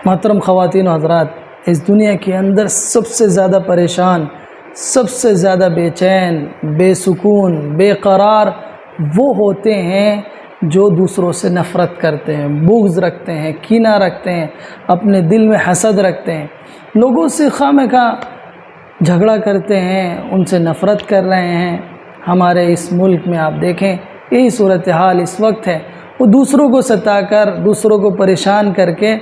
محترم خواتین و حضرات، اس دنیا کے اندر سب سے زیادہ پریشان، سب سے زیادہ بے چین، بے سکون، بے قرار وہ ہوتے ہیں جو دوسروں سے نفرت کرتے ہیں، بغض رکھتے ہیں، کینہ رکھتے ہیں، اپنے دل میں حسد رکھتے ہیں، لوگوں سے خواہ جھگڑا کرتے ہیں، ان سے نفرت کر رہے ہیں۔ ہمارے اس ملک میں آپ دیکھیں یہی صورتحال اس وقت ہے۔ وہ دوسروں کو ستا کر، دوسروں کو پریشان کر کے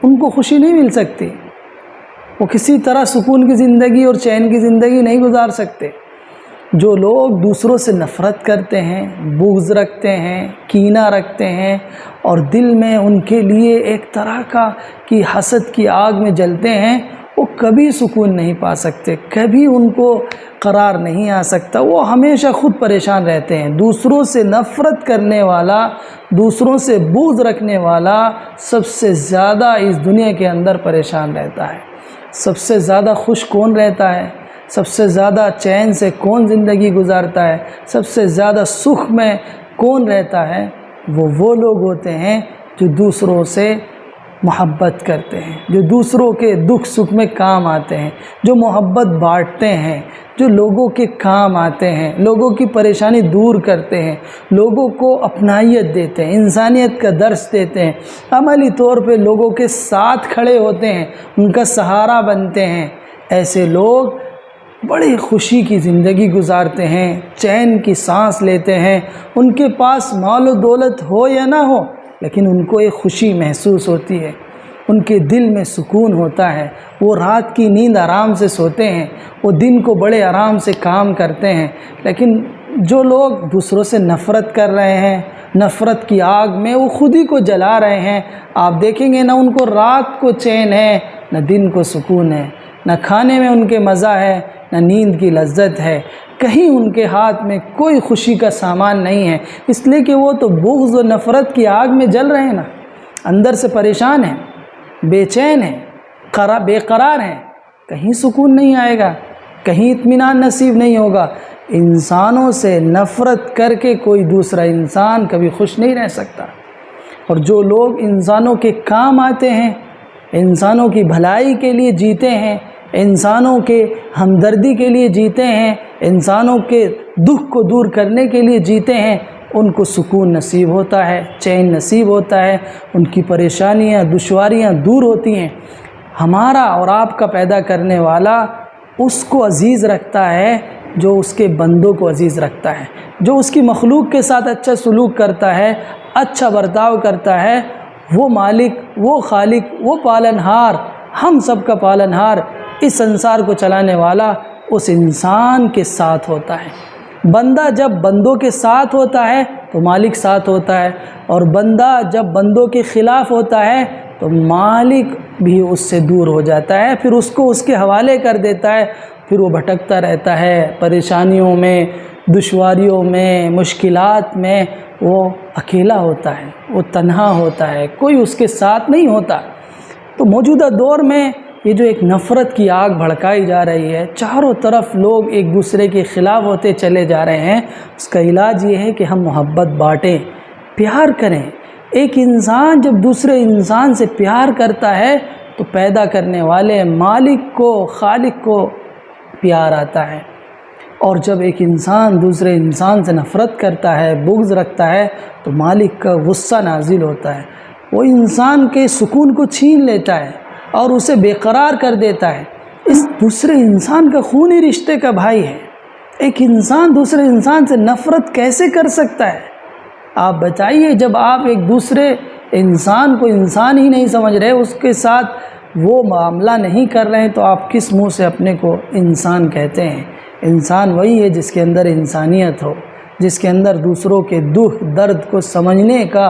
ان کو خوشی نہیں مل سکتی، وہ کسی طرح سکون کی زندگی اور چین کی زندگی نہیں گزار سکتے۔ جو لوگ دوسروں سے نفرت کرتے ہیں، بغض رکھتے ہیں، کینہ رکھتے ہیں اور دل میں ان کے لیے ایک طرح کی حسد کی آگ میں جلتے ہیں، وہ کبھی سکون نہیں پا سکتے، کبھی ان کو قرار نہیں آ سکتا، وہ ہمیشہ خود پریشان رہتے ہیں۔ دوسروں سے نفرت کرنے والا، دوسروں سے بغض رکھنے والا سب سے زیادہ اس دنیا کے اندر پریشان رہتا ہے۔ سب سے زیادہ خوش کون رہتا ہے؟ سب سے زیادہ چین سے کون زندگی گزارتا ہے؟ سب سے زیادہ سکھ میں کون رہتا ہے؟ وہ لوگ ہوتے ہیں جو دوسروں سے محبت کرتے ہیں، جو دوسروں کے دکھ سکھ میں کام آتے ہیں، جو محبت بانٹتے ہیں، جو لوگوں کے کام آتے ہیں، لوگوں کی پریشانی دور کرتے ہیں، لوگوں کو اپنائیت دیتے ہیں، انسانیت کا درس دیتے ہیں، عملی طور پہ لوگوں کے ساتھ کھڑے ہوتے ہیں، ان کا سہارا بنتے ہیں۔ ایسے لوگ بڑی خوشی کی زندگی گزارتے ہیں، چین کی سانس لیتے ہیں۔ ان کے پاس مال و دولت ہو یا نہ ہو، لیکن ان کو ایک خوشی محسوس ہوتی ہے، ان کے دل میں سکون ہوتا ہے، وہ رات کی نیند آرام سے سوتے ہیں، وہ دن کو بڑے آرام سے کام کرتے ہیں۔ لیکن جو لوگ دوسروں سے نفرت کر رہے ہیں، نفرت کی آگ میں وہ خود ہی کو جلا رہے ہیں، آپ دیکھیں گے نہ ان کو رات کو چین ہے، نہ دن کو سکون ہے، نہ کھانے میں ان کے مزہ ہے، نہ نیند کی لذت ہے، کہیں ان کے ہاتھ میں کوئی خوشی کا سامان نہیں ہے، اس لیے کہ وہ تو بغض و نفرت کی آگ میں جل رہے ہیں نا، اندر سے پریشان ہیں، بے چین ہیں، بے قرار ہیں، کہیں سکون نہیں آئے گا، کہیں اطمینان نصیب نہیں ہوگا۔ انسانوں سے نفرت کر کے کوئی دوسرا انسان کبھی خوش نہیں رہ سکتا، اور جو لوگ انسانوں کے کام آتے ہیں، انسانوں کی بھلائی کے لیے جیتے ہیں، انسانوں کے ہمدردی کے لیے جیتے ہیں، انسانوں کے دکھ کو دور کرنے کے لیے جیتے ہیں، ان کو سکون نصیب ہوتا ہے، چین نصیب ہوتا ہے، ان کی پریشانیاں، دشواریاں دور ہوتی ہیں۔ ہمارا اور آپ کا پیدا کرنے والا اس کو عزیز رکھتا ہے جو اس کے بندوں کو عزیز رکھتا ہے، جو اس کی مخلوق کے ساتھ اچھا سلوک کرتا ہے، اچھا برتاؤ کرتا ہے۔ وہ مالک، وہ خالق، وہ پالنہار، ہم سب کا پالنہار، اس سنسار کو چلانے والا اس انسان کے ساتھ ہوتا ہے۔ بندہ جب بندوں کے ساتھ ہوتا ہے تو مالک ساتھ ہوتا ہے، اور بندہ جب بندوں کے خلاف ہوتا ہے تو مالک بھی اس سے دور ہو جاتا ہے، پھر اس کو اس کے حوالے کر دیتا ہے، پھر وہ بھٹکتا رہتا ہے، پریشانیوں میں، دشواریوں میں، مشکلات میں وہ اکیلا ہوتا ہے، وہ تنہا ہوتا ہے، کوئی اس کے ساتھ نہیں ہوتا۔ تو موجودہ دور میں یہ جو ایک نفرت کی آگ بھڑکائی جا رہی ہے، چاروں طرف لوگ ایک دوسرے کے خلاف ہوتے چلے جا رہے ہیں، اس کا علاج یہ ہے کہ ہم محبت بانٹیں، پیار کریں۔ ایک انسان جب دوسرے انسان سے پیار کرتا ہے تو پیدا کرنے والے مالک کو، خالق کو پیار آتا ہے، اور جب ایک انسان دوسرے انسان سے نفرت کرتا ہے، بغض رکھتا ہے تو مالک کا غصہ نازل ہوتا ہے، وہ انسان کے سکون کو چھین لیتا ہے اور اسے بے قرار کر دیتا ہے۔ اس دوسرے انسان کا خونی رشتے کا بھائی ہے، ایک انسان دوسرے انسان سے نفرت کیسے کر سکتا ہے؟ آپ بتائیے، جب آپ ایک دوسرے انسان کو انسان ہی نہیں سمجھ رہے، اس کے ساتھ وہ معاملہ نہیں کر رہے ہیں، تو آپ کس منہ سے اپنے کو انسان کہتے ہیں؟ انسان وہی ہے جس کے اندر انسانیت ہو، جس کے اندر دوسروں کے دکھ درد کو سمجھنے کا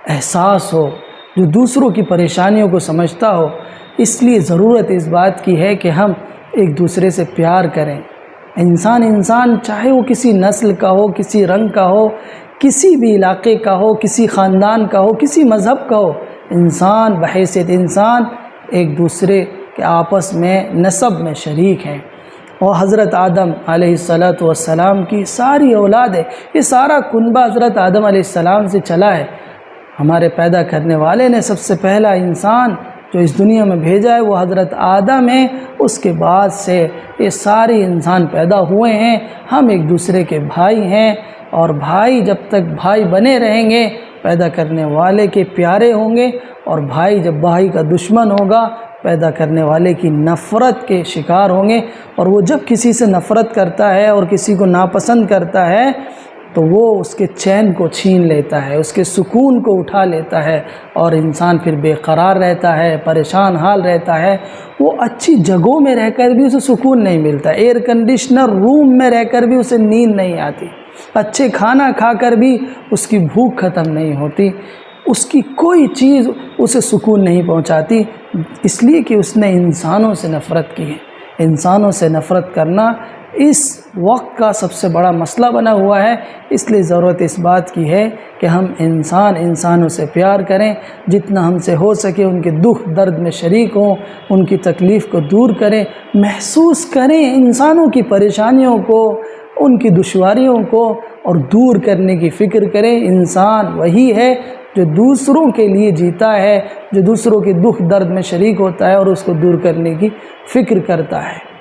احساس ہو، جو دوسروں کی پریشانیوں کو سمجھتا ہو۔ اس لیے ضرورت اس بات کی ہے کہ ہم ایک دوسرے سے پیار کریں۔ انسان چاہے وہ کسی نسل کا ہو، کسی رنگ کا ہو، کسی بھی علاقے کا ہو، کسی خاندان کا ہو، کسی مذہب کا ہو، انسان بحیثیت انسان ایک دوسرے کے آپس میں نسب میں شریک ہیں۔ اور حضرت آدم علیہ السلام کی ساری اولاد ہے، یہ سارا کنبہ حضرت آدم علیہ السلام سے چلا ہے۔ ہمارے پیدا کرنے والے نے سب سے پہلا انسان جو اس دنیا میں بھیجا ہے وہ حضرت آدم ہے، اس کے بعد سے یہ سارے انسان پیدا ہوئے ہیں۔ ہم ایک دوسرے کے بھائی ہیں، اور بھائی جب تک بھائی بنے رہیں گے پیدا کرنے والے کے پیارے ہوں گے، اور بھائی جب بھائی کا دشمن ہوگا پیدا کرنے والے کی نفرت کے شکار ہوں گے۔ اور وہ جب کسی سے نفرت کرتا ہے اور کسی کو ناپسند کرتا ہے تو وہ اس کے چین کو چھین لیتا ہے، اس کے سکون کو اٹھا لیتا ہے، اور انسان پھر بے قرار رہتا ہے، پریشان حال رہتا ہے۔ وہ اچھی جگہوں میں رہ کر بھی اسے سکون نہیں ملتا، ایئر کنڈیشنر روم میں رہ کر بھی اسے نیند نہیں آتی، اچھے کھانا کھا کر بھی اس کی بھوک ختم نہیں ہوتی، اس کی کوئی چیز اسے سکون نہیں پہنچاتی، اس لیے کہ اس نے انسانوں سے نفرت کی ہے۔ انسانوں سے نفرت کرنا اس وقت کا سب سے بڑا مسئلہ بنا ہوا ہے، اس لیے ضرورت اس بات کی ہے کہ ہم انسانوں سے پیار کریں، جتنا ہم سے ہو سکے ان کے دکھ درد میں شریک ہوں، ان کی تکلیف کو دور کریں، محسوس کریں انسانوں کی پریشانیوں کو، ان کی دشواریوں کو، اور دور کرنے کی فکر کریں۔ انسان وہی ہے جو دوسروں کے لیے جیتا ہے، جو دوسروں کے دکھ درد میں شریک ہوتا ہے اور اس کو دور کرنے کی فکر کرتا ہے۔